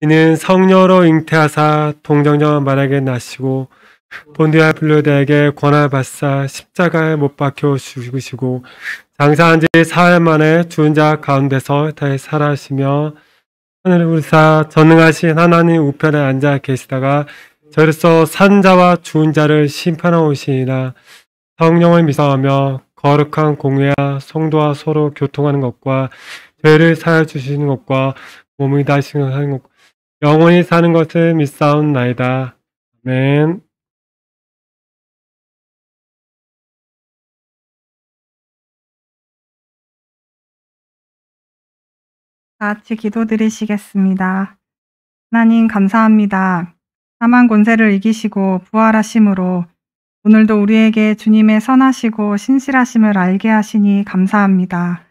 이는 성녀로 잉태하사 동정녀 마리아에게 나시고 본디아 빌라도에게 권한을 받사 십자가에 못 박혀 죽으시고 장사한 지 사흘 만에 죽은 자 가운데서 다시 살아시며 하늘을 우리사 전능하신 하나님 우편에 앉아 계시다가 저로서 산 자와 죽은 자를 심판하러 오시니라. 성령을 미사하며 거룩한 공회와 성도와 서로 교통하는 것과 죄를 사하여 주시는 것과 몸을 다시는 하는 것 영원히 사는 것을 믿사옵나이다. 아멘. 다 같이 기도드리시겠습니다. 하나님 감사합니다. 사망 권세를 이기시고 부활하심으로 오늘도 우리에게 주님의 선하시고 신실하심을 알게 하시니 감사합니다.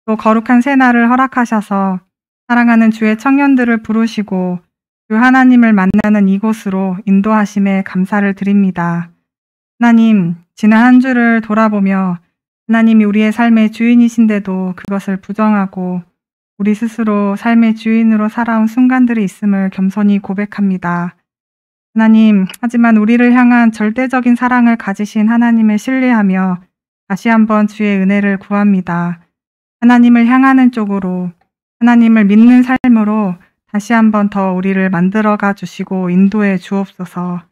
또 거룩한 새날을 허락하셔서 사랑하는 주의 청년들을 부르시고 주 하나님을 만나는 이곳으로 인도하심에 감사를 드립니다. 하나님, 지난 한 주를 돌아보며 하나님이 우리의 삶의 주인이신데도 그것을 부정하고 우리 스스로 삶의 주인으로 살아온 순간들이 있음을 겸손히 고백합니다. 하나님, 하지만 우리를 향한 절대적인 사랑을 가지신 하나님을 신뢰하며 다시 한번 주의 은혜를 구합니다. 하나님을 향하는 쪽으로, 하나님을 믿는 삶으로 다시 한번 더 우리를 만들어가 주시고 인도해 주옵소서.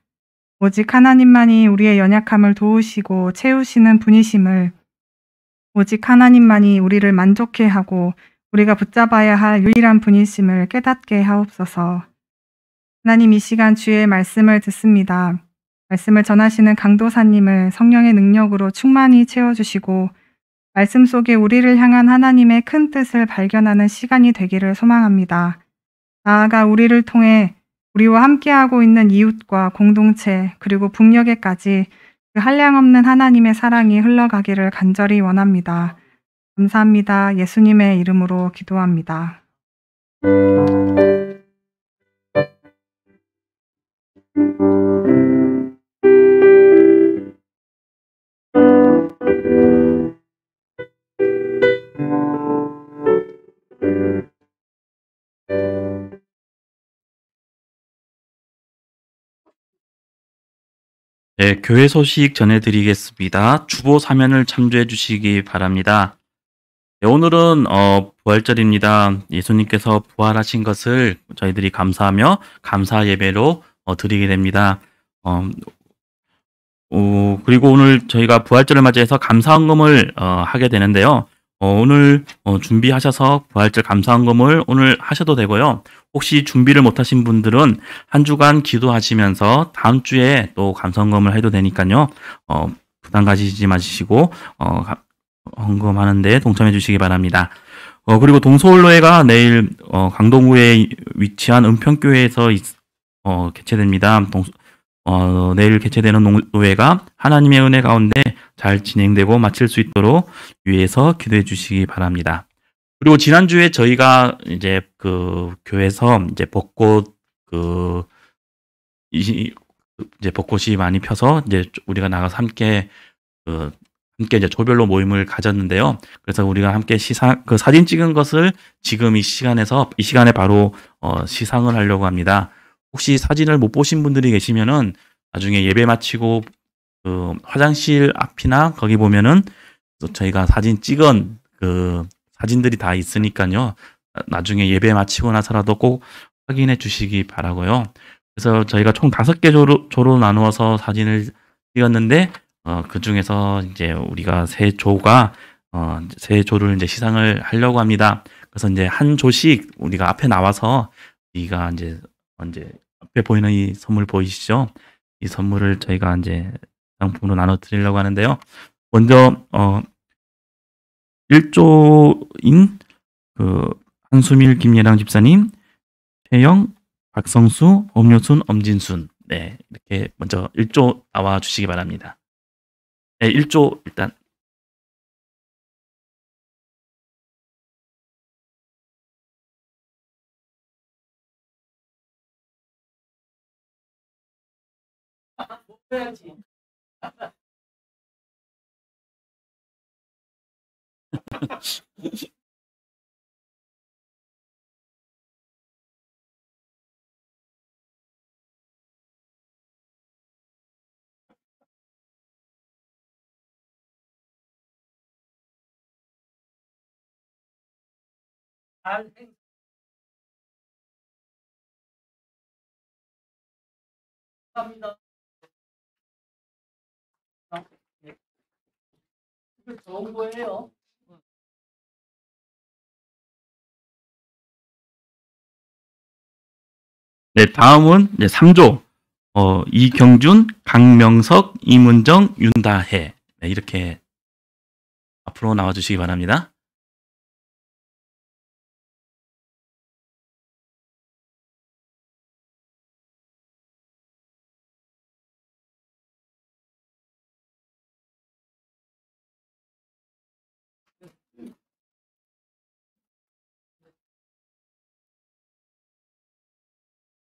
오직 하나님만이 우리의 연약함을 도우시고 채우시는 분이심을, 오직 하나님만이 우리를 만족해 하고 우리가 붙잡아야 할 유일한 분이심을 깨닫게 하옵소서. 하나님, 이 시간 주의 말씀을 듣습니다. 말씀을 전하시는 강도사님을 성령의 능력으로 충만히 채워주시고 말씀 속에 우리를 향한 하나님의 큰 뜻을 발견하는 시간이 되기를 소망합니다. 나아가 우리를 통해 우리와 함께하고 있는 이웃과 공동체 그리고 북녘에까지 그 한량없는 하나님의 사랑이 흘러가기를 간절히 원합니다. 감사합니다. 예수님의 이름으로 기도합니다. 네, 교회 소식 전해드리겠습니다. 주보 사면을 참조해 주시기 바랍니다. 네, 오늘은 부활절입니다. 예수님께서 부활하신 것을 저희들이 감사하며 감사 예배로 드리게 됩니다. 그리고 오늘 저희가 부활절을 맞이해서 감사헌금을 하게 되는데요. 오늘 준비하셔서 부활절 감사헌금을 오늘 하셔도 되고요. 혹시 준비를 못하신 분들은 한 주간 기도하시면서 다음 주에 또 감사헌금을 해도 되니까요. 부담 가지지 마시고 헌금하는데 동참해 주시기 바랍니다. 그리고 동서울로회가 내일 강동구에 위치한 은평교회에서 개최됩니다. 내일 개최되는 노회가 하나님의 은혜 가운데 잘 진행되고 마칠 수 있도록 위해서 기도해 주시기 바랍니다. 그리고 지난주에 저희가 이제 그 교회에서 이제 벚꽃 이제 벚꽃이 많이 펴서 이제 우리가 나가서 함께 이제 조별로 모임을 가졌는데요. 그래서 우리가 함께 그 사진 찍은 것을 지금 이 시간에 바로 시상을 하려고 합니다. 혹시 사진을 못 보신 분들이 계시면은 나중에 예배 마치고 그 화장실 앞이나 거기 보면은 저희가 사진 찍은 그 사진들이 다 있으니까요. 나중에 예배 마치고 나서라도 꼭 확인해 주시기 바라고요. 그래서 저희가 총 5개 조로 나누어서 사진을 찍었는데 그 중에서 이제 우리가 세 조를 이제 시상을 하려고 합니다. 그래서 이제 한 조씩 우리가 앞에 나와서 우리가 이제 앞에 보이는 이 선물 보이시죠? 이 선물을 저희가 이제 상품으로 나눠 드리려고 하는데요. 먼저 1조인 그 한수밀 김예랑 집사님, 최영, 박성수, 엄효순, 엄진순. 네, 이렇게 먼저 1조 나와 주시기 바랍니다. 네, 1조 일단 감사합니다. 좋은 거예요. 네, 다음은 이제 3조. 이경준, 강명석, 이문정, 윤다혜. 네, 이렇게 앞으로 나와 주시기 바랍니다.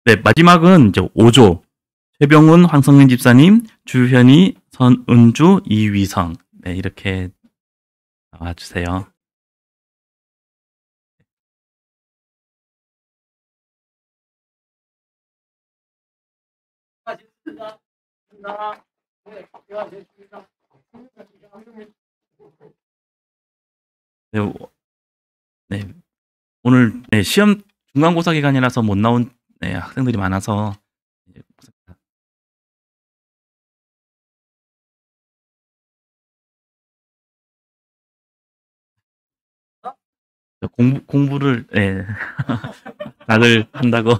네, 마지막은 이제 5조. 최병훈, 황성민 집사님, 주현희, 선은주, 이위성. 네, 이렇게 나와 주세요. 네, 네, 오늘 네, 시험 중간고사 기간이라서 못 나온 네, 학생들이 많아서 공부를 네, 다들 한다고.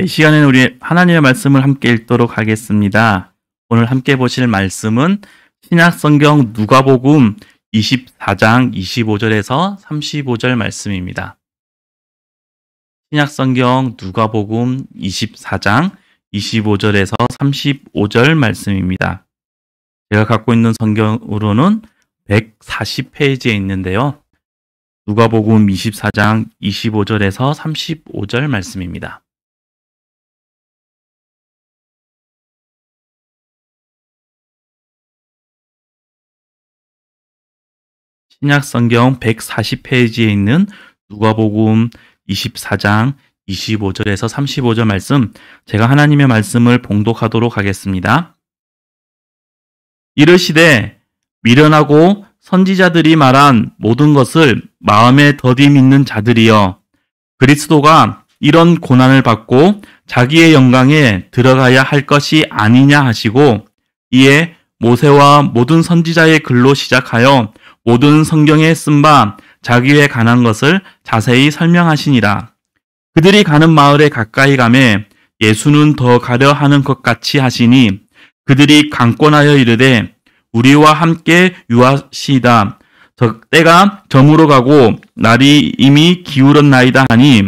이 시간에는 우리 하나님의 말씀을 함께 읽도록 하겠습니다. 오늘 함께 보실 말씀은 신약성경 누가복음 24장 25절에서 35절 말씀입니다. 신약성경 누가복음 24장 25절에서 35절 말씀입니다. 제가 갖고 있는 성경으로는 140페이지에 있는데요. 누가복음 24장 25절에서 35절 말씀입니다. 신약성경 140페이지에 있는 누가복음 24장 25절에서 35절 말씀, 제가 하나님의 말씀을 봉독하도록 하겠습니다. 이르시되 미련하고 선지자들이 말한 모든 것을 마음에 더디 믿는 자들이여, 그리스도가 이런 고난을 받고 자기의 영광에 들어가야 할 것이 아니냐 하시고, 이에 모세와 모든 선지자의 글로 시작하여 모든 성경에 쓴 바 자기에 관한 것을 자세히 설명하시니라. 그들이 가는 마을에 가까이 가매 예수는 더 가려 하는 것 같이 하시니, 그들이 강권하여 이르되 우리와 함께 유하시다. 때가 저물어 가고 날이 이미 기울었나이다 하니,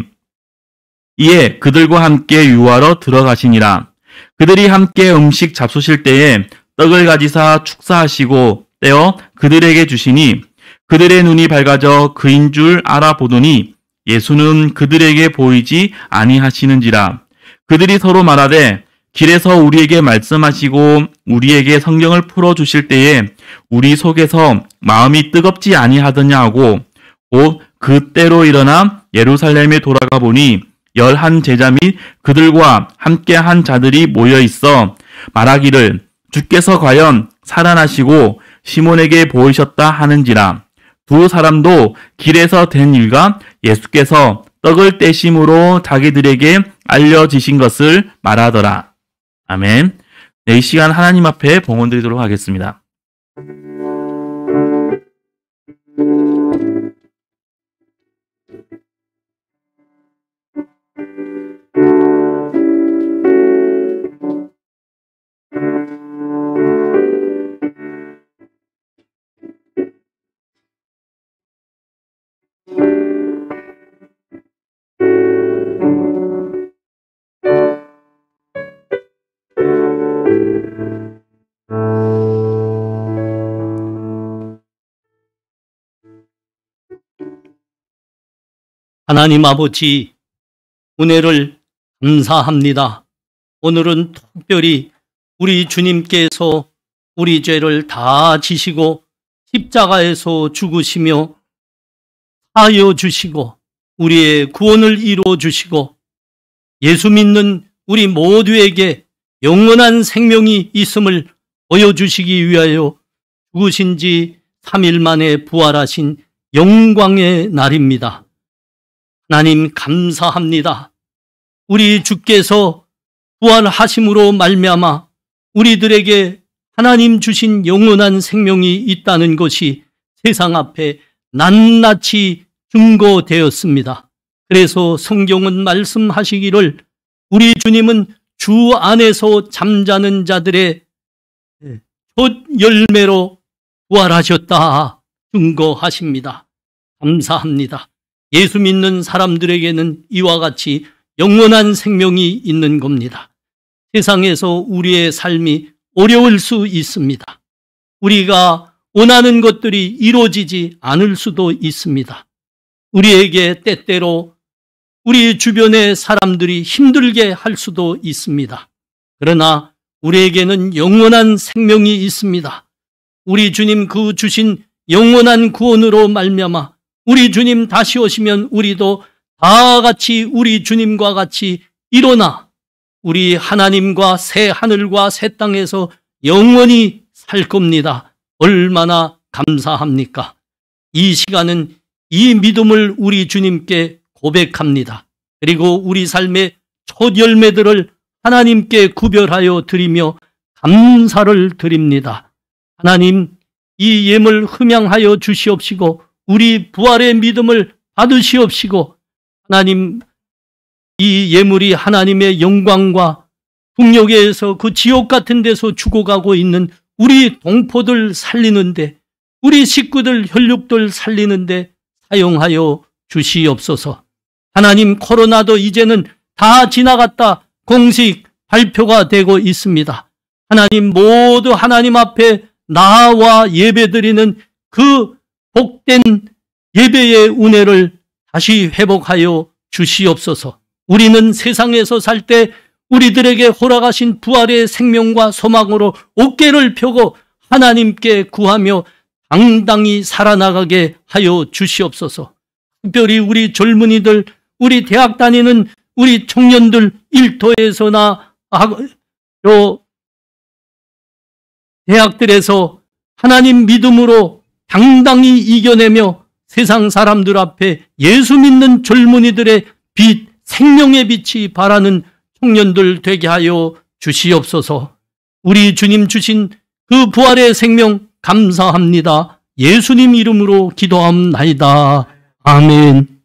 이에 그들과 함께 유하러 들어가시니라. 그들이 함께 음식 잡수실 때에 떡을 가지사 축사하시고 떼어 그들에게 주시니, 그들의 눈이 밝아져 그인 줄 알아보더니 예수는 그들에게 보이지 아니하시는지라. 그들이 서로 말하되 길에서 우리에게 말씀하시고 우리에게 성경을 풀어주실 때에 우리 속에서 마음이 뜨겁지 아니하더냐 하고, 곧 그때로 일어나 예루살렘에 돌아가 보니 11 제자 및 그들과 함께 한 자들이 모여 있어 말하기를 주께서 과연 살아나시고 시몬에게 보이셨다 하는지라. 두 사람도 길에서 된 일과 예수께서 떡을 떼심으로 자기들에게 알려지신 것을 말하더라. 아멘. 네, 이 시간 하나님 앞에 봉헌드리도록 하겠습니다. 하나님 아버지, 은혜를 감사합니다. 오늘은 특별히 우리 주님께서 우리 죄를 다 지시고 십자가에서 죽으시며 사하여 주시고 우리의 구원을 이루어 주시고 예수 믿는 우리 모두에게 영원한 생명이 있음을 보여주시기 위하여 죽으신 지 3일 만에 부활하신 영광의 날입니다. 하나님 감사합니다. 우리 주께서 부활하심으로 말미암아 우리들에게 하나님 주신 영원한 생명이 있다는 것이 세상 앞에 낱낱이 증거되었습니다. 그래서 성경은 말씀하시기를 우리 주님은 주 안에서 잠자는 자들의 첫 열매로 부활하셨다 증거하십니다. 감사합니다. 예수 믿는 사람들에게는 이와 같이 영원한 생명이 있는 겁니다. 세상에서 우리의 삶이 어려울 수 있습니다. 우리가 원하는 것들이 이루어지지 않을 수도 있습니다. 우리에게 때때로 우리 주변의 사람들이 힘들게 할 수도 있습니다. 그러나 우리에게는 영원한 생명이 있습니다. 우리 주님 그 주신 영원한 구원으로 말미암아 우리 주님 다시 오시면 우리도 다 같이 우리 주님과 같이 일어나 우리 하나님과 새 하늘과 새 땅에서 영원히 살 겁니다. 얼마나 감사합니까? 이 시간은 이 믿음을 우리 주님께 고백합니다. 그리고 우리 삶의 첫 열매들을 하나님께 구별하여 드리며 감사를 드립니다. 하나님, 이 예물 흠양하여 주시옵시고 우리 부활의 믿음을 받으시옵시고 하나님, 이 예물이 하나님의 영광과 북녘에서 그 지옥 같은 데서 죽어가고 있는 우리 동포들 살리는데, 우리 식구들 혈육들 살리는데 사용하여 주시옵소서. 하나님, 코로나도 이제는 다 지나갔다 공식 발표가 되고 있습니다. 하나님, 모두 하나님 앞에 나와 예배드리는 그 복된 예배의 은혜를 다시 회복하여 주시옵소서. 우리는 세상에서 살 때 우리들에게 허락하신 부활의 생명과 소망으로 어깨를 펴고 하나님께 구하며 당당히 살아나가게 하여 주시옵소서. 특별히 우리 젊은이들, 우리 대학 다니는 우리 청년들, 일터에서나 대학들에서 하나님 믿음으로 당당히 이겨내며 세상 사람들 앞에 예수 믿는 젊은이들의 빛, 생명의 빛이 발하는 청년들 되게 하여 주시옵소서. 우리 주님 주신 그 부활의 생명 감사합니다. 예수님 이름으로 기도함나이다. 아멘.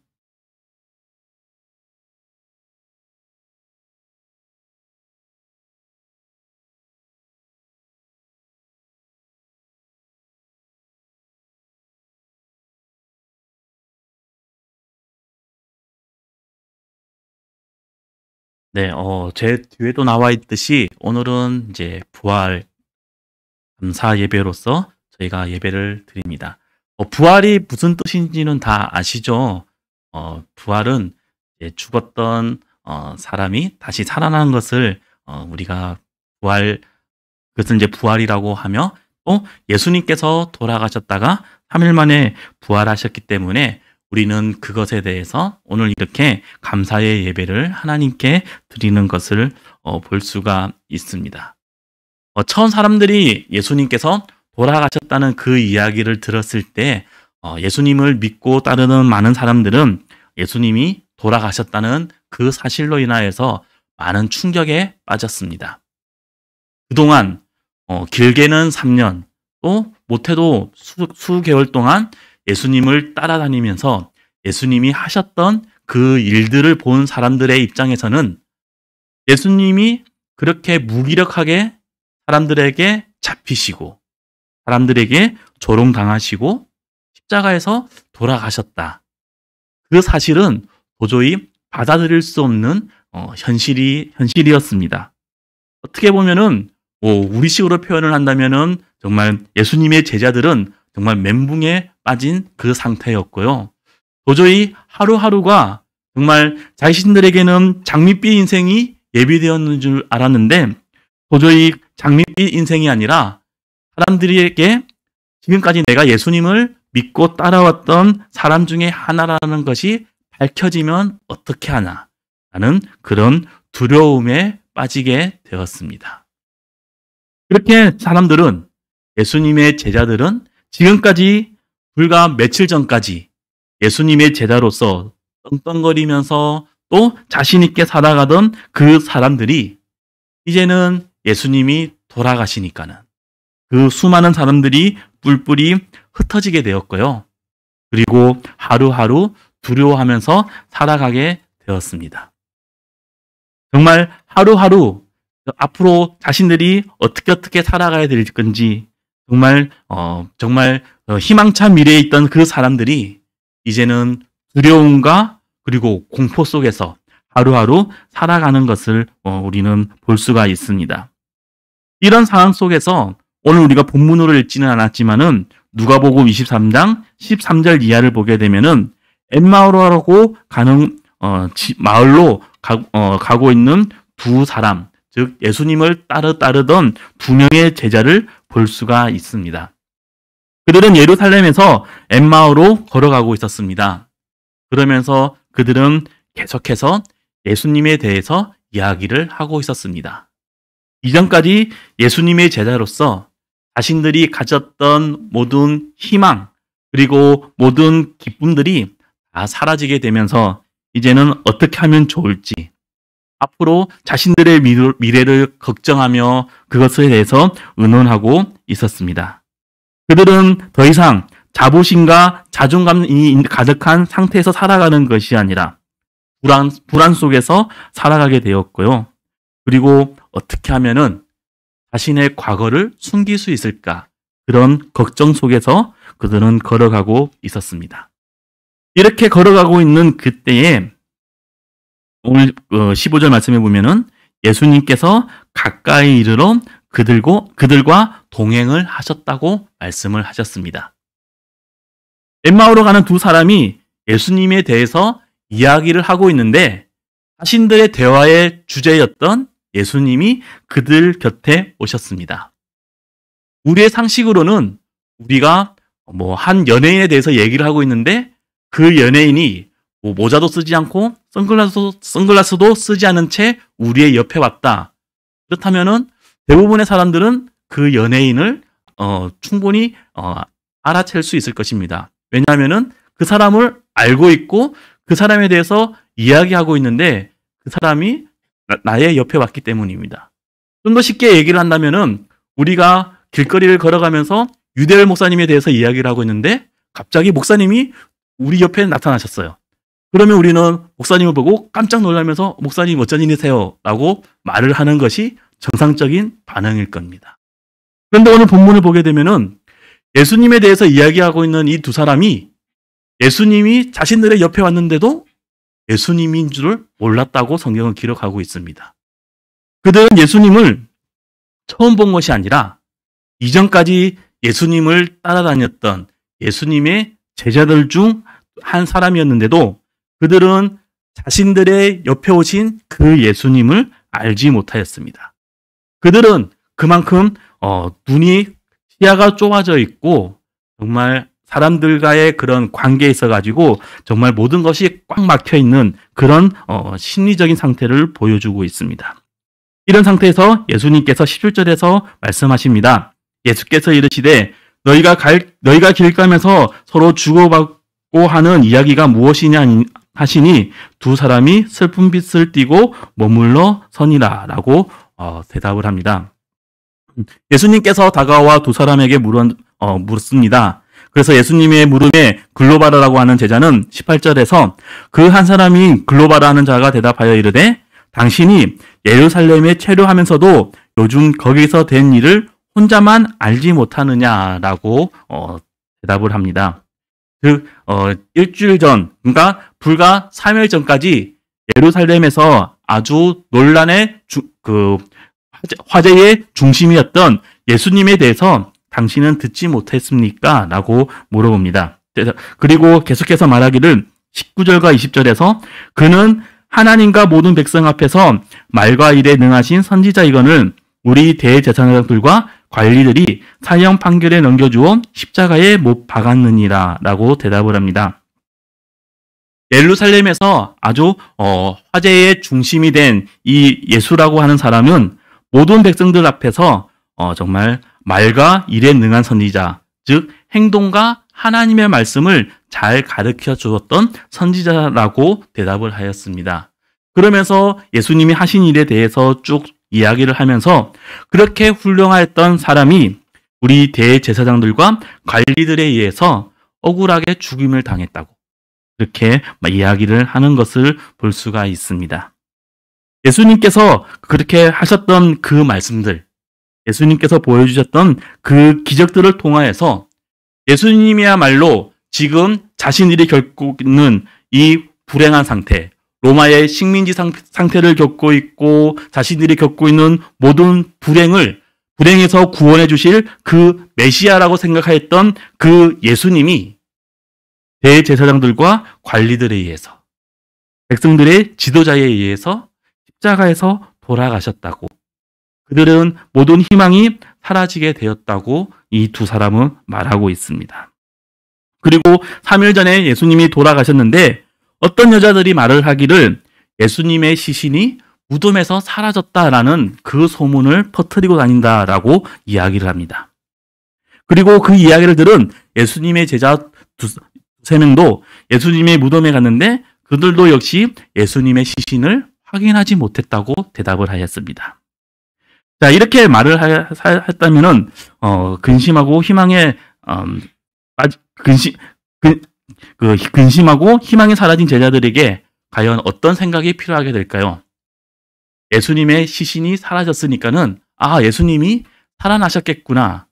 네, 제 뒤에도 나와 있듯이 오늘은 이제 부활 감사 예배로서 저희가 예배를 드립니다. 부활이 무슨 뜻인지는 다 아시죠? 부활은 죽었던 사람이 다시 살아나는 것을 우리가 그것을 이제 부활이라고 하며, 또 예수님께서 돌아가셨다가 3일 만에 부활하셨기 때문에 우리는 그것에 대해서 오늘 이렇게 감사의 예배를 하나님께 드리는 것을 볼 수가 있습니다. 처음 사람들이 예수님께서 돌아가셨다는 그 이야기를 들었을 때 예수님을 믿고 따르는 많은 사람들은 예수님이 돌아가셨다는 그 사실로 인하여서 많은 충격에 빠졌습니다. 그동안 길게는 3년, 또 못해도 수개월 동안 예수님을 따라다니면서 예수님이 하셨던 그 일들을 본 사람들의 입장에서는 예수님이 그렇게 무기력하게 사람들에게 잡히시고 사람들에게 조롱당하시고 십자가에서 돌아가셨다. 그 사실은 도저히 받아들일 수 없는 현실이었습니다. 어떻게 보면은 우리식으로 표현을 한다면은 정말 예수님의 제자들은 정말 멘붕에 빠진 그 상태였고요. 도저히 하루하루가 정말 자신들에게는 장밋빛 인생이 예비되었는 줄 알았는데 도저히 장밋빛 인생이 아니라 사람들에게 지금까지 내가 예수님을 믿고 따라왔던 사람 중에 하나라는 것이 밝혀지면 어떻게 하나 라는 그런 두려움에 빠지게 되었습니다. 그렇게 사람들은, 예수님의 제자들은 지금까지 불과 며칠 전까지 예수님의 제자로서 떵떵거리면서 또 자신 있게 살아가던 그 사람들이 이제는 예수님이 돌아가시니까는 그 수많은 사람들이 뿔뿔이 흩어지게 되었고요. 그리고 하루하루 두려워하면서 살아가게 되었습니다. 정말 하루하루 앞으로 자신들이 어떻게 살아가야 될 건지 정말 희망찬 미래에 있던 그 사람들이 이제는 두려움과 그리고 공포 속에서 하루하루 살아가는 것을 우리는 볼 수가 있습니다. 이런 상황 속에서 오늘 우리가 본문으로 읽지는 않았지만은 누가복음 23장 13절 이하를 보게 되면은 엠마오라고 가는 마을로 가고 있는 두 사람, 즉 예수님을 따르던 두 명의 제자를 볼 수가 있습니다. 그들은 예루살렘에서 엠마오로 걸어가고 있었습니다. 그러면서 그들은 계속해서 예수님에 대해서 이야기를 하고 있었습니다. 이전까지 예수님의 제자로서 자신들이 가졌던 모든 희망 그리고 모든 기쁨들이 다 사라지게 되면서 이제는 어떻게 하면 좋을지, 앞으로 자신들의 미래를 걱정하며 그것에 대해서 의논하고 있었습니다. 그들은 더 이상 자부심과 자존감이 가득한 상태에서 살아가는 것이 아니라 불안 속에서 살아가게 되었고요. 그리고 어떻게 하면은 자신의 과거를 숨길 수 있을까? 그런 걱정 속에서 그들은 걸어가고 있었습니다. 이렇게 걸어가고 있는 그때에 오늘 15절 말씀해 보면은 예수님께서 가까이 이르러 그들과 동행을 하셨다고 말씀을 하셨습니다. 엠마오로 가는 두 사람이 예수님에 대해서 이야기를 하고 있는데 자신들의 대화의 주제였던 예수님이 그들 곁에 오셨습니다. 우리의 상식으로는 우리가 한 연예인에 대해서 얘기를 하고 있는데 그 연예인이 모자도 쓰지 않고 선글라스도 쓰지 않은 채 우리의 옆에 왔다. 그렇다면은 대부분의 사람들은 그 연예인을 충분히 알아챌 수 있을 것입니다. 왜냐하면은 그 사람을 알고 있고 그 사람에 대해서 이야기하고 있는데 그 사람이 나의 옆에 왔기 때문입니다. 좀 더 쉽게 얘기를 한다면은 우리가 길거리를 걸어가면서 유대열 목사님에 대해서 이야기를 하고 있는데 갑자기 목사님이 우리 옆에 나타나셨어요. 그러면 우리는 목사님을 보고 깜짝 놀라면서 목사님 어쩐 일이세요? 라고 말을 하는 것이 정상적인 반응일 겁니다. 그런데 오늘 본문을 보게 되면은 예수님에 대해서 이야기하고 있는 이 두 사람이 예수님이 자신들의 옆에 왔는데도 예수님인 줄을 몰랐다고 성경은 기록하고 있습니다. 그들은 예수님을 처음 본 것이 아니라 이전까지 예수님을 따라다녔던 예수님의 제자들 중 한 사람이었는데도 그들은 자신들의 옆에 오신 그 예수님을 알지 못하였습니다. 그들은 그만큼 눈이 시야가 좁아져 있고 정말 사람들과의 그런 관계에 있어가지고 정말 모든 것이 꽉 막혀 있는 그런 심리적인 상태를 보여주고 있습니다. 이런 상태에서 예수님께서 17절에서 말씀하십니다. 예수께서 이르시되 너희가 길 가면서 서로 주고받고 하는 이야기가 무엇이냐 하시니 두 사람이 슬픈 빛을 띠고 머물러 서니라 라고 대답을 합니다. 예수님께서 다가와 두 사람에게 물었습니다. 그래서 예수님의 물음에 글로바라라고 하는 제자는 18절에서 그 한 사람이 글로바라 하는 자가 대답하여 이르되 당신이 예루살렘에 체류하면서도 요즘 거기서 된 일을 혼자만 알지 못하느냐라고 대답을 합니다. 일주일 전, 그러니까 불과 3일 전까지 예루살렘에서 아주 논란의 화제의 중심이었던 예수님에 대해서 당신은 듣지 못했습니까? 라고 물어봅니다. 그리고 계속해서 말하기를 19절과 20절에서 그는 하나님과 모든 백성 앞에서 말과 일에 능하신 선지자이거늘 우리 대제사장들과 관리들이 사형 판결에 넘겨주어 십자가에 못 박았느니라 라고 대답을 합니다. 예루살렘에서 아주 화제의 중심이 된 이 예수라고 하는 사람은 모든 백성들 앞에서 정말 말과 일에 능한 선지자, 즉 행동과 하나님의 말씀을 잘 가르쳐 주었던 선지자라고 대답을 하였습니다. 그러면서 예수님이 하신 일에 대해서 쭉 이야기를 하면서 그렇게 훌륭하였던 사람이 우리 대제사장들과 관리들에 의해서 억울하게 죽임을 당했다고 그렇게 이야기를 하는 것을 볼 수가 있습니다. 예수님께서 그렇게 하셨던 그 말씀들, 예수님께서 보여주셨던 그 기적들을 통하여서 예수님이야말로 지금 자신들이 겪고 있는 이 불행한 상태, 로마의 식민지 상태를 겪고 있고 자신들이 겪고 있는 모든 불행에서 구원해 주실 그 메시아라고 생각하였던 그 예수님이 대제사장들과 관리들에 의해서 백성들의 지도자에 의해서 십자가에서 돌아가셨다고 그들은 모든 희망이 사라지게 되었다고 이 두 사람은 말하고 있습니다. 그리고 3일 전에 예수님이 돌아가셨는데 어떤 여자들이 말을 하기를 예수님의 시신이 무덤에서 사라졌다라는 그 소문을 퍼뜨리고 다닌다라고 이야기를 합니다. 그리고 그 이야기를 들은 예수님의 제자 두세 명도 예수님의 무덤에 갔는데 그들도 역시 예수님의 시신을 확인하지 못했다고 대답을 하였습니다. 자, 이렇게 말을 했다면은, 근심하고 희망에, 근심하고 희망이 사라진 제자들에게 과연 어떤 생각이 필요하게 될까요? 예수님의 시신이 사라졌으니까는, 예수님이 살아나셨겠구나.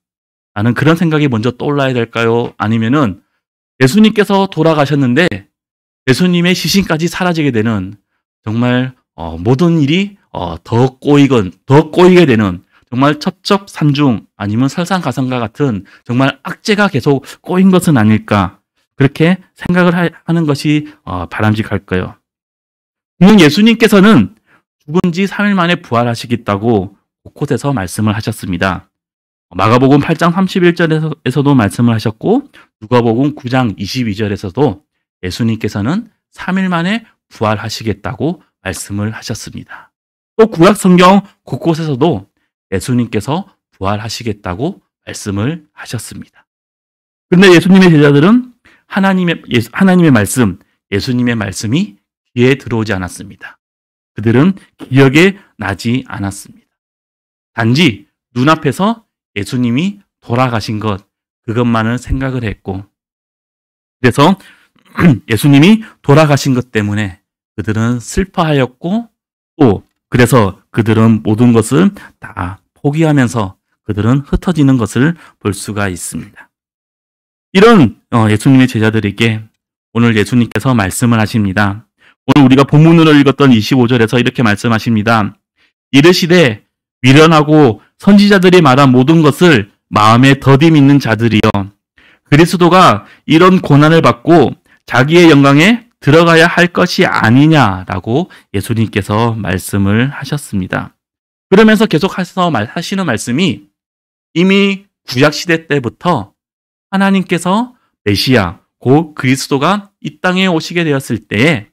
라는 그런 생각이 먼저 떠올라야 될까요? 아니면은, 예수님께서 돌아가셨는데, 예수님의 시신까지 사라지게 되는, 정말, 모든 일이 더 꼬이게 되는 정말 첩첩산중 아니면 설상가상과 같은 정말 악재가 계속 꼬인 것은 아닐까 그렇게 생각을 하는 것이 바람직할까요? 분명 예수님께서는 죽은 지 3일 만에 부활하시겠다고 곳곳에서 말씀을 하셨습니다. 마가복음 8장 31절에서도 말씀을 하셨고 누가복음 9장 22절에서도 예수님께서는 3일 만에 부활하시겠다고 말씀을 하셨습니다. 또 구약 성경 곳곳에서도 예수님께서 부활하시겠다고 말씀을 하셨습니다. 그런데 예수님의 제자들은 하나님의 말씀, 예수님의 말씀이 귀에 들어오지 않았습니다. 그들은 기억에 나지 않았습니다. 단지 눈앞에서 예수님이 돌아가신 것, 그것만을 생각을 했고, 그래서 예수님이 돌아가신 것 때문에 그들은 슬퍼하였고, 또 그래서 그들은 모든 것을 다 포기하면서 그들은 흩어지는 것을 볼 수가 있습니다. 이런 예수님의 제자들에게 오늘 예수님께서 말씀을 하십니다. 오늘 우리가 본문으로 읽었던 25절에서 이렇게 말씀하십니다. 이르시되 미련하고 선지자들이 말한 모든 것을 마음에 더디 믿는 자들이여 그리스도가 이런 고난을 받고 자기의 영광에 들어가야 할 것이 아니냐라고 예수님께서 말씀을 하셨습니다. 그러면서 계속해서 하시는 말씀이 이미 구약시대 때부터 하나님께서 메시아, 곧 그리스도가 이 땅에 오시게 되었을 때에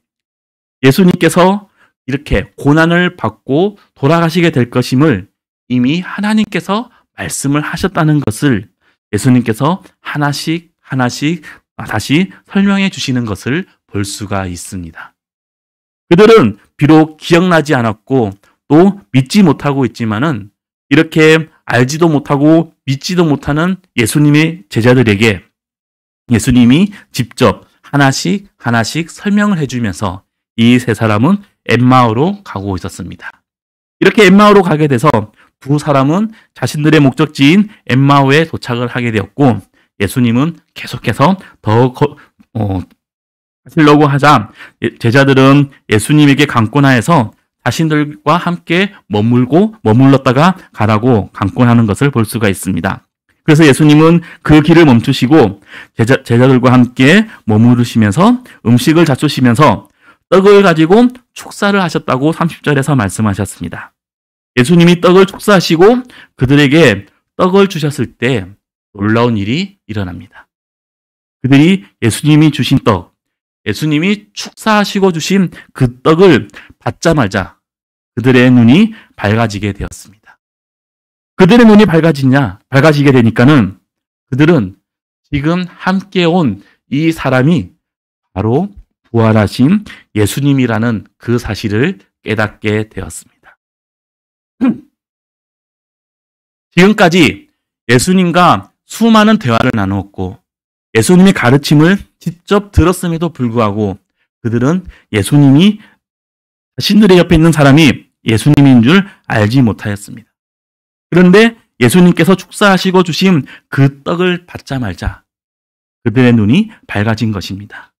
예수님께서 이렇게 고난을 받고 돌아가시게 될 것임을 이미 하나님께서 말씀을 하셨다는 것을 예수님께서 하나씩 다시 설명해 주시는 것을 볼 수가 있습니다. 그들은 비록 기억나지 않았고 또 믿지 못하고 있지만은 이렇게 알지도 못하고 믿지도 못하는 예수님의 제자들에게 예수님이 직접 하나씩 설명을 해주면서 이 세 사람은 엠마오로 가고 있었습니다. 이렇게 엠마오로 가게 돼서 두 사람은 자신들의 목적지인 엠마오에 도착을 하게 되었고 예수님은 계속해서 더 가시려고 하자 제자들은 예수님에게 강권하여서 자신들과 함께 머물렀다가 가라고 강권하는 것을 볼 수가 있습니다. 그래서 예수님은 그 길을 멈추시고 제자들과 함께 머무르시면서 음식을 잡수시면서 떡을 가지고 축사를 하셨다고 30절에서 말씀하셨습니다. 예수님이 떡을 축사하시고 그들에게 떡을 주셨을 때 놀라운 일이 일어납니다. 그들이 예수님이 주신 떡, 예수님이 축사하시고 주신 그 떡을 받자마자 그들의 눈이 밝아지게 되었습니다. 그들의 눈이 밝아지게 되니까는 그들은 지금 함께 온 이 사람이 바로 부활하신 예수님이라는 그 사실을 깨닫게 되었습니다. 지금까지 예수님과 수많은 대화를 나누었고 예수님의 가르침을 직접 들었음에도 불구하고 그들은 예수님이 자신들의 옆에 있는 사람이 예수님인 줄 알지 못하였습니다. 그런데 예수님께서 축사하시고 주신 그 떡을 받자마자 그들의 눈이 밝아진 것입니다.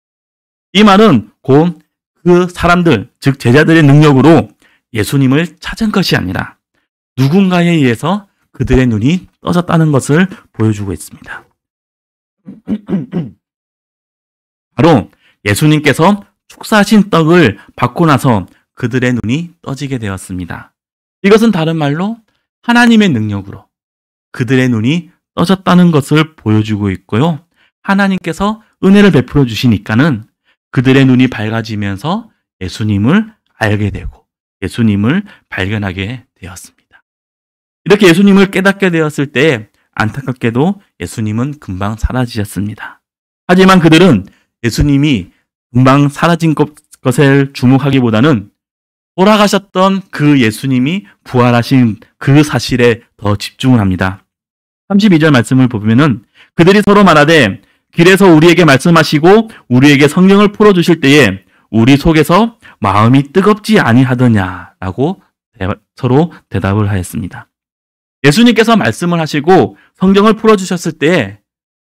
이 말은 곧 그 사람들, 즉 제자들의 능력으로 예수님을 찾은 것이 아니라 누군가에 의해서 그들의 눈이 떠졌다는 것을 보여주고 있습니다. 바로 예수님께서 축사하신 떡을 받고 나서 그들의 눈이 떠지게 되었습니다. 이것은 다른 말로 하나님의 능력으로 그들의 눈이 떠졌다는 것을 보여주고 있고요. 하나님께서 은혜를 베풀어 주시니까는 그들의 눈이 밝아지면서 예수님을 알게 되고 예수님을 발견하게 되었습니다. 이렇게 예수님을 깨닫게 되었을 때 안타깝게도 예수님은 금방 사라지셨습니다. 하지만 그들은 예수님이 금방 사라진 것을 주목하기보다는 돌아가셨던 그 예수님이 부활하신 그 사실에 더 집중을 합니다. 32절 말씀을 보면은 그들이 서로 말하되 길에서 우리에게 말씀하시고 우리에게 성경을 풀어주실 때에 우리 속에서 마음이 뜨겁지 아니하더냐라고 서로 대답을 하였습니다. 예수님께서 말씀을 하시고 성경을 풀어주셨을 때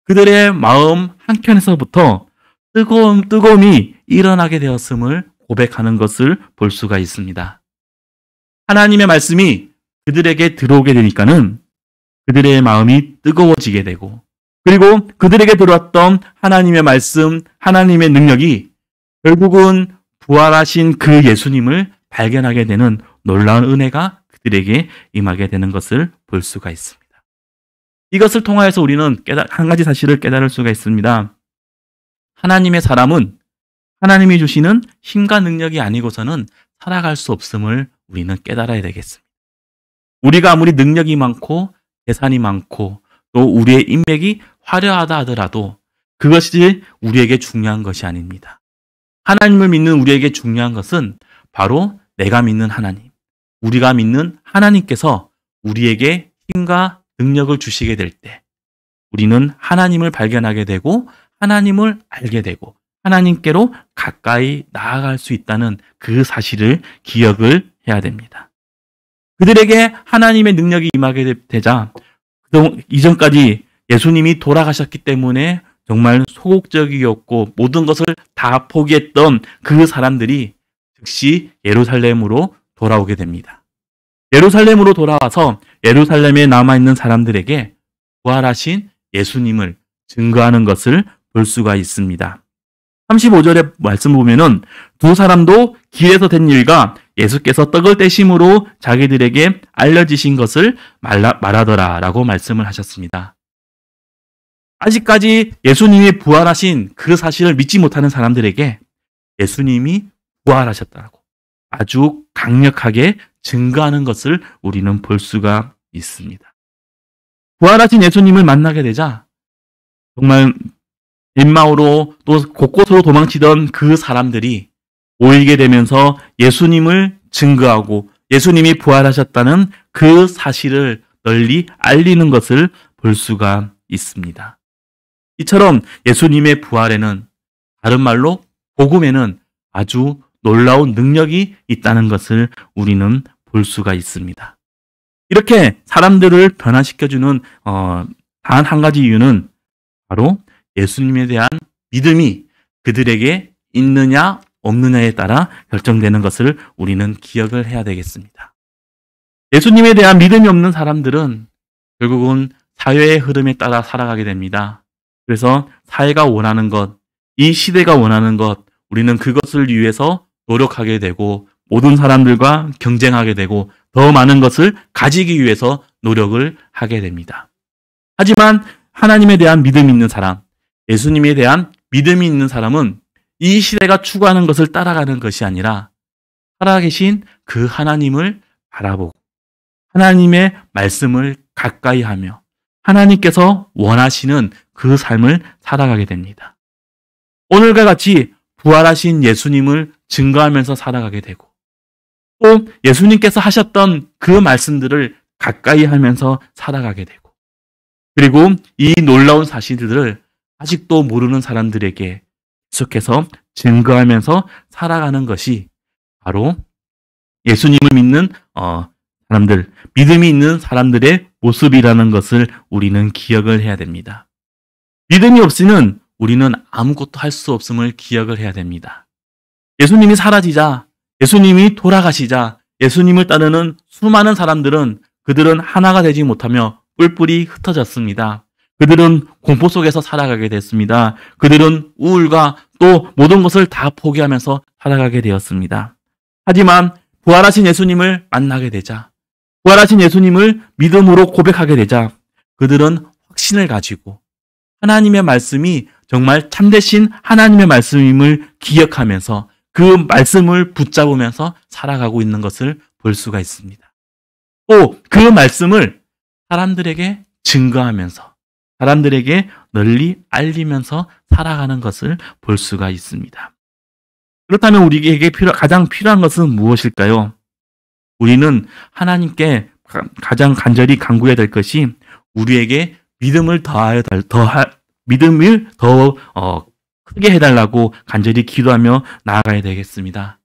그들의 마음 한켠에서부터 뜨거움이 일어나게 되었음을 고백하는 것을 볼 수가 있습니다. 하나님의 말씀이 그들에게 들어오게 되니까는 그들의 마음이 뜨거워지게 되고 그리고 그들에게 들어왔던 하나님의 말씀, 하나님의 능력이 결국은 부활하신 그 예수님을 발견하게 되는 놀라운 은혜가 그들에게 임하게 되는 것을 볼 수가 있습니다. 이것을 통하여서 우리는 한 가지 사실을 깨달을 수가 있습니다. 하나님의 사람은 하나님이 주시는 힘과 능력이 아니고서는 살아갈 수 없음을 우리는 깨달아야 되겠습니다. 우리가 아무리 능력이 많고 재산이 많고 또 우리의 인맥이 화려하다 하더라도 그것이 우리에게 중요한 것이 아닙니다. 하나님을 믿는 우리에게 중요한 것은 바로 내가 믿는 하나님, 우리가 믿는 하나님께서 우리에게 힘과 능력을 주시게 될 때 우리는 하나님을 발견하게 되고 하나님을 알게 되고 하나님께로 가까이 나아갈 수 있다는 그 사실을 기억을 해야 됩니다. 그들에게 하나님의 능력이 임하게 되자 이전까지 예수님이 돌아가셨기 때문에 정말 소극적이었고 모든 것을 다 포기했던 그 사람들이 즉시 예루살렘으로 돌아오게 됩니다. 예루살렘으로 돌아와서 예루살렘에 남아있는 사람들에게 부활하신 예수님을 증거하는 것을 볼 수가 있습니다. 35절의 말씀을 보면은 두 사람도 길에서 된 일과 예수께서 떡을 떼심으로 자기들에게 알려지신 것을 말하더라라고 말씀을 하셨습니다. 아직까지 예수님이 부활하신 그 사실을 믿지 못하는 사람들에게 예수님이 부활하셨다고 아주 강력하게 증거하는 것을 우리는 볼 수가 있습니다. 부활하신 예수님을 만나게 되자 정말 엠마오로 또 곳곳으로 도망치던 그 사람들이 모이게 되면서 예수님을 증거하고 예수님이 부활하셨다는 그 사실을 널리 알리는 것을 볼 수가 있습니다. 이처럼 예수님의 부활에는 다른 말로 복음에는 아주 놀라운 능력이 있다는 것을 우리는 볼 수가 있습니다. 이렇게 사람들을 변화시켜주는 단 한 가지 이유는 바로 예수님에 대한 믿음이 그들에게 있느냐 없느냐에 따라 결정되는 것을 우리는 기억을 해야 되겠습니다. 예수님에 대한 믿음이 없는 사람들은 결국은 사회의 흐름에 따라 살아가게 됩니다. 그래서 사회가 원하는 것, 이 시대가 원하는 것, 우리는 그것을 위해서 노력하게 되고 모든 사람들과 경쟁하게 되고 더 많은 것을 가지기 위해서 노력을 하게 됩니다. 하지만 하나님에 대한 믿음이 있는 사람, 예수님에 대한 믿음이 있는 사람은 이 시대가 추구하는 것을 따라가는 것이 아니라 살아계신 그 하나님을 바라보고 하나님의 말씀을 가까이 하며 하나님께서 원하시는 그 삶을 살아가게 됩니다. 오늘과 같이 부활하신 예수님을 증거하면서 살아가게 되고 또 예수님께서 하셨던 그 말씀들을 가까이 하면서 살아가게 되고 그리고 이 놀라운 사실들을 아직도 모르는 사람들에게 계속해서 증거하면서 살아가는 것이 바로 예수님을 믿는 사람들, 믿음이 있는 사람들의 모습이라는 것을 우리는 기억을 해야 됩니다. 믿음이 없이는 우리는 아무것도 할 수 없음을 기억을 해야 됩니다. 예수님이 사라지자, 예수님이 돌아가시자, 예수님을 따르는 수많은 사람들은 그들은 하나가 되지 못하며 뿔뿔이 흩어졌습니다. 그들은 공포 속에서 살아가게 됐습니다. 그들은 우울과 또 모든 것을 다 포기하면서 살아가게 되었습니다. 하지만 부활하신 예수님을 만나게 되자, 부활하신 예수님을 믿음으로 고백하게 되자 그들은 확신을 가지고 하나님의 말씀이 정말 참되신 하나님의 말씀임을 기억하면서 그 말씀을 붙잡으면서 살아가고 있는 것을 볼 수가 있습니다. 또 그 말씀을 사람들에게 증거하면서 사람들에게 널리 알리면서 살아가는 것을 볼 수가 있습니다. 그렇다면 우리에게 가장 필요한 것은 무엇일까요? 우리는 하나님께 가장 간절히 간구해야 될 것이 우리에게 믿음을 믿음을 더 크게 해달라고 간절히 기도하며 나아가야 되겠습니다.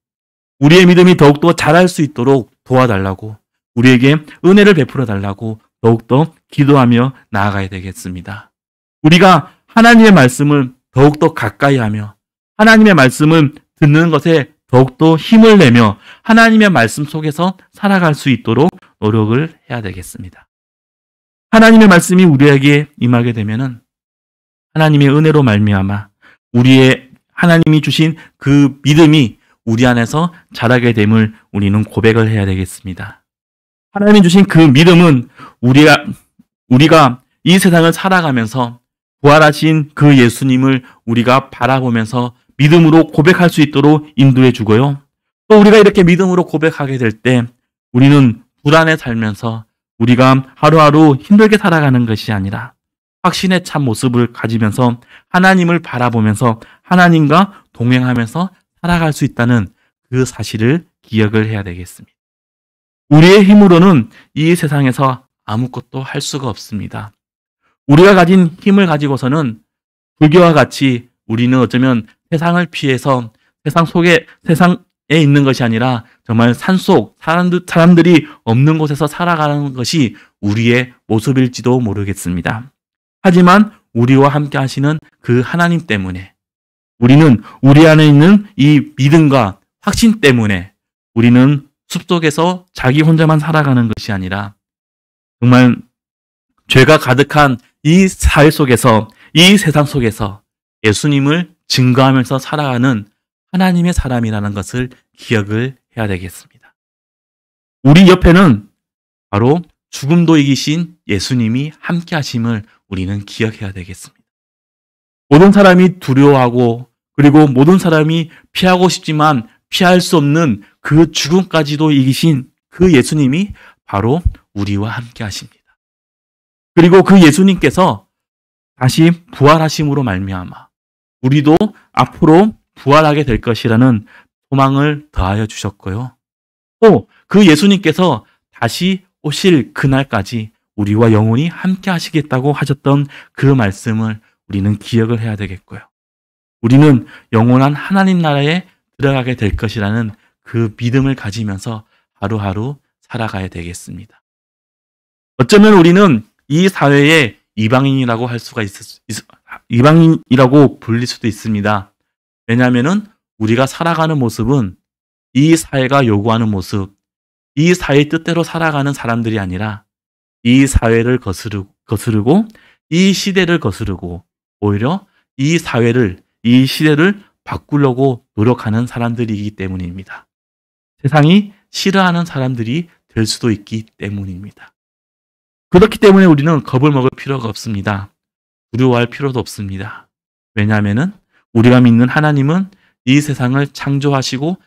우리의 믿음이 더욱더 자랄 수 있도록 도와달라고 우리에게 은혜를 베풀어 달라고 더욱더 기도하며 나아가야 되겠습니다. 우리가 하나님의 말씀을 더욱더 가까이 하며 하나님의 말씀을 듣는 것에 더욱더 힘을 내며 하나님의 말씀 속에서 살아갈 수 있도록 노력을 해야 되겠습니다. 하나님의 말씀이 우리에게 임하게 되면은 하나님의 은혜로 말미암아 우리의 하나님이 주신 그 믿음이 우리 안에서 자라게 됨을 우리는 고백을 해야 되겠습니다. 하나님이 주신 그 믿음은 우리가 이 세상을 살아가면서 부활하신 그 예수님을 우리가 바라보면서 믿음으로 고백할 수 있도록 인도해 주고요. 또 우리가 이렇게 믿음으로 고백하게 될 때 우리는 불안에 살면서 우리가 하루하루 힘들게 살아가는 것이 아니라 확신의 참 모습을 가지면서 하나님을 바라보면서 하나님과 동행하면서 살아갈 수 있다는 그 사실을 기억을 해야 되겠습니다. 우리의 힘으로는 이 세상에서 아무것도 할 수가 없습니다. 우리가 가진 힘을 가지고서는 불교와 같이 우리는 어쩌면 세상을 피해서 세상에 있는 것이 아니라 정말 산속 사람들이 없는 곳에서 살아가는 것이 우리의 모습일지도 모르겠습니다. 하지만 우리와 함께 하시는 그 하나님 때문에 우리는 우리 안에 있는 이 믿음과 확신 때문에 우리는 숲속에서 자기 혼자만 살아가는 것이 아니라 정말 죄가 가득한 이 사회 속에서 이 세상 속에서 예수님을 증거하면서 살아가는 하나님의 사람이라는 것을 기억을 해야 되겠습니다. 우리 옆에는 바로 죽음도 이기신 예수님이 함께 하심을 우리는 기억해야 되겠습니다. 모든 사람이 두려워하고 그리고 모든 사람이 피하고 싶지만 피할 수 없는 그 죽음까지도 이기신 그 예수님이 바로 우리와 함께 하십니다. 그리고 그 예수님께서 다시 부활하심으로 말미암아 우리도 앞으로 부활하게 될 것이라는 소망을 더하여 주셨고요. 또 그 예수님께서 다시 오실 그날까지 우리와 영원히 함께 하시겠다고 하셨던 그 말씀을 우리는 기억을 해야 되겠고요. 우리는 영원한 하나님 나라에 들어가게 될 것이라는 그 믿음을 가지면서 하루하루 살아가야 되겠습니다. 어쩌면 우리는 이 사회에 이방인이라고 할 수가 이방인이라고 불릴 수도 있습니다. 왜냐하면은 우리가 살아가는 모습은 이 사회가 요구하는 모습, 이 사회의 뜻대로 살아가는 사람들이 아니라 이 사회를 거스르고 이 시대를 거스르고 오히려 이 사회를, 이 시대를 바꾸려고 노력하는 사람들이기 때문입니다. 세상이 싫어하는 사람들이 될 수도 있기 때문입니다. 그렇기 때문에 우리는 겁을 먹을 필요가 없습니다. 두려워할 필요도 없습니다. 왜냐하면은 우리가 믿는 하나님은 이 세상을 창조하시고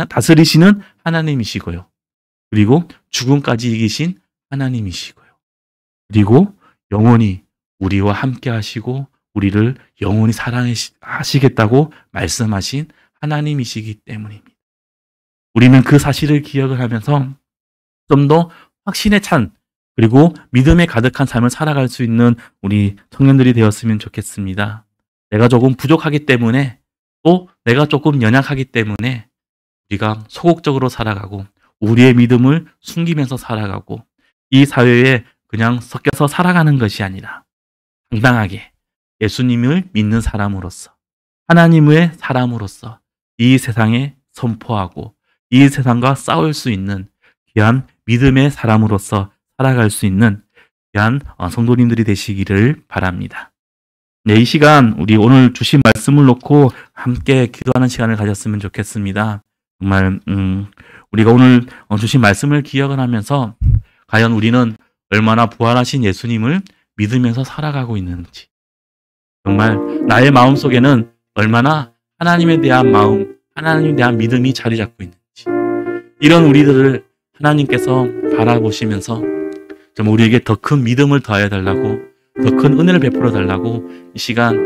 다스리시는 하나님이시고요. 그리고 죽음까지 이기신 하나님이시고요. 그리고 영원히 우리와 함께 하시고 우리를 영원히 사랑하시겠다고 말씀하신 하나님이시기 때문입니다. 우리는 그 사실을 기억을 하면서 좀 더 확신에 찬 그리고 믿음에 가득한 삶을 살아갈 수 있는 우리 청년들이 되었으면 좋겠습니다. 내가 조금 부족하기 때문에 또 내가 조금 연약하기 때문에 우리가 소극적으로 살아가고 우리의 믿음을 숨기면서 살아가고 이 사회에 그냥 섞여서 살아가는 것이 아니라 당당하게 예수님을 믿는 사람으로서 하나님의 사람으로서 이 세상에 선포하고 이 세상과 싸울 수 있는 귀한 믿음의 사람으로서 살아갈 수 있는 귀한 성도님들이 되시기를 바랍니다. 네, 이 시간 우리 오늘 주신 말씀을 놓고 함께 기도하는 시간을 가졌으면 좋겠습니다. 정말 우리가 오늘 주신 말씀을 기억을 하면서 과연 우리는 얼마나 부활하신 예수님을 믿으면서 살아가고 있는지, 정말 나의 마음속에는 얼마나 하나님에 대한 마음, 하나님에 대한 믿음이 자리 잡고 있는지, 이런 우리들을 하나님께서 바라보시면서 좀 우리에게 더 큰 믿음을 더하여 달라고, 더 큰 은혜를 베풀어 달라고 이 시간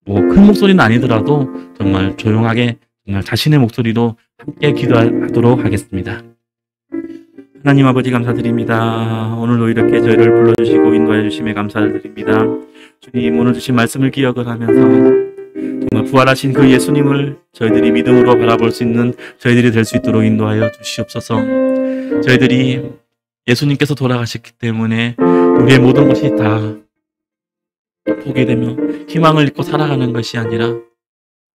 큰 목소리는 아니더라도 정말 조용하게 정말 자신의 목소리로 함께 기도하도록 하겠습니다. 하나님 아버지 감사드립니다. 오늘도 이렇게 저희를 불러주시고 인도해 주심에 감사드립니다. 주님, 오늘 주신 말씀을 기억을 하면서 정말 부활하신 그 예수님을 저희들이 믿음으로 바라볼 수 있는 저희들이 될 수 있도록 인도하여 주시옵소서. 저희들이 예수님께서 돌아가셨기 때문에 우리의 모든 것이 다 포기되며 희망을 잃고 살아가는 것이 아니라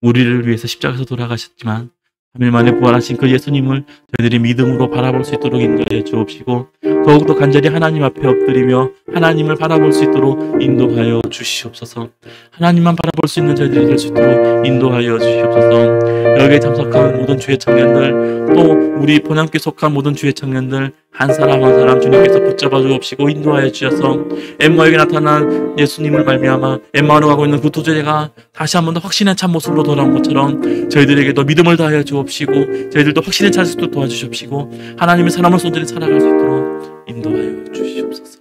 우리를 위해서 십자가에서 돌아가셨지만 3일 만에 부활하신 그 예수님을 저희들이 믿음으로 바라볼 수 있도록 인도해 주옵시고 더욱더 간절히 하나님 앞에 엎드리며 하나님을 바라볼 수 있도록 인도하여 주시옵소서. 하나님만 바라볼 수 있는 저희들이 될 수 있도록 인도하여 주시옵소서. 여기에 참석한 모든 주의 청년들, 또 우리 본향교에 속한 모든 주의 청년들 한 사람 한 사람 주님께서 붙잡아 주옵시고 인도하여 주셔서 엠마오에게 나타난 예수님을 말미암아 엠마오로 가고 있는 그 도저리가 다시 한 번 더 확신에 찬 모습으로 돌아온 것처럼 저희들에게도 믿음을 다하여 주옵시고 저희들도 확신에 찰 수 있도록 도와주시옵시고 하나님의 사람을 손들이 살아갈 수 있도록 인도하여 주시옵소서.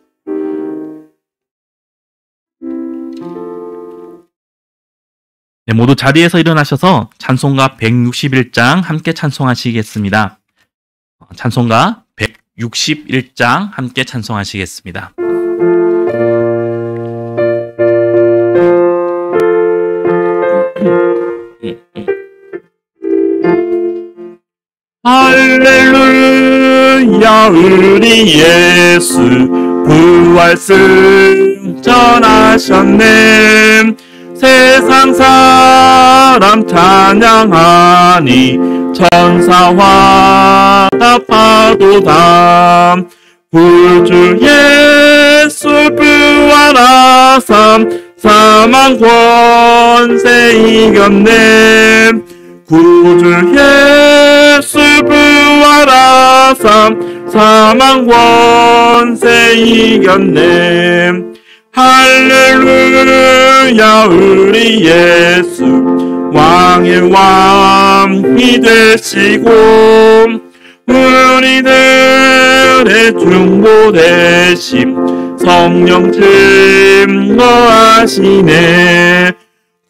네, 모두 자리에서 일어나셔서 찬송가 161장 함께 찬송하시겠습니다. 찬송가 161장 함께 찬송하시겠습니다. 할렐루야, 우리 예수 부활승 전하셨네. 세상 사람 찬양하니 천사와 파도다. 구주 예수 부활하사 사망 권세 이겼네. 구주 예수 부활하사 사망 권세 이겼네. 할렐루야 우리 예수 왕의 왕이 되시고 우리들의 중보 되심 성령 증거하시네.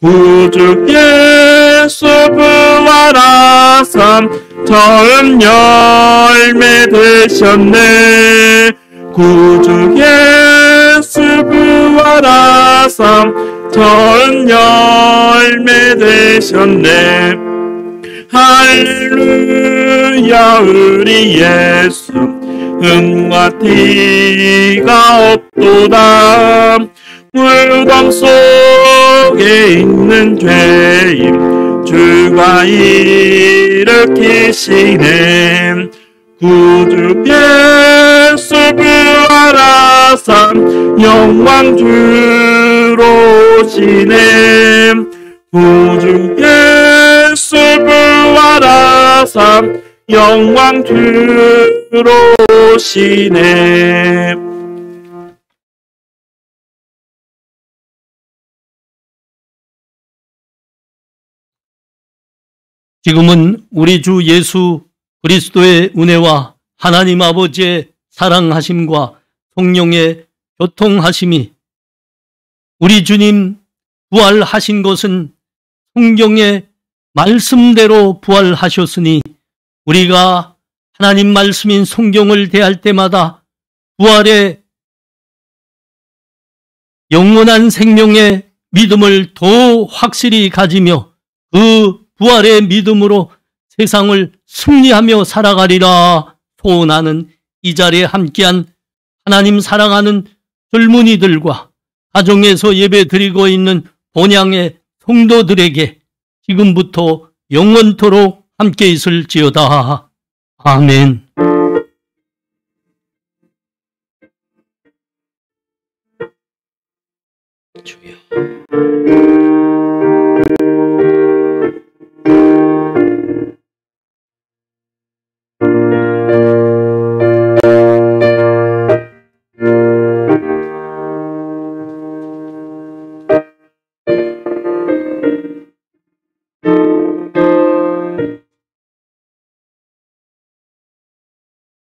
구주 예수 부활하사 처음 열매 되셨네. 구주 예수 부활하사 처음 열매 되셨네. 할렐루야 우리 예수 음과 티가 없도다. 물광 속에 있는 죄인 주가 일으키시네. 구주 예수 부활하사 영광 주로 오시네. 구주 예수 부활하사 영광 주로 오시네. 지금은 우리 주 예수 그리스도의 은혜와 하나님 아버지의 사랑하심과 성령의 교통하심이 우리 주님 부활하신 것은 성경의 말씀대로 부활하셨으니 우리가 하나님 말씀인 성경을 대할 때마다 부활의 영원한 생명의 믿음을 더 확실히 가지며 그 부활의 믿음으로 세상을 승리하며 살아가리라 소원하는 이 자리에 함께한 하나님 사랑하는 젊은이들과 가정에서 예배드리고 있는 본향의 성도들에게 지금부터 영원토록 함께 있을지어다. 아멘. 주여.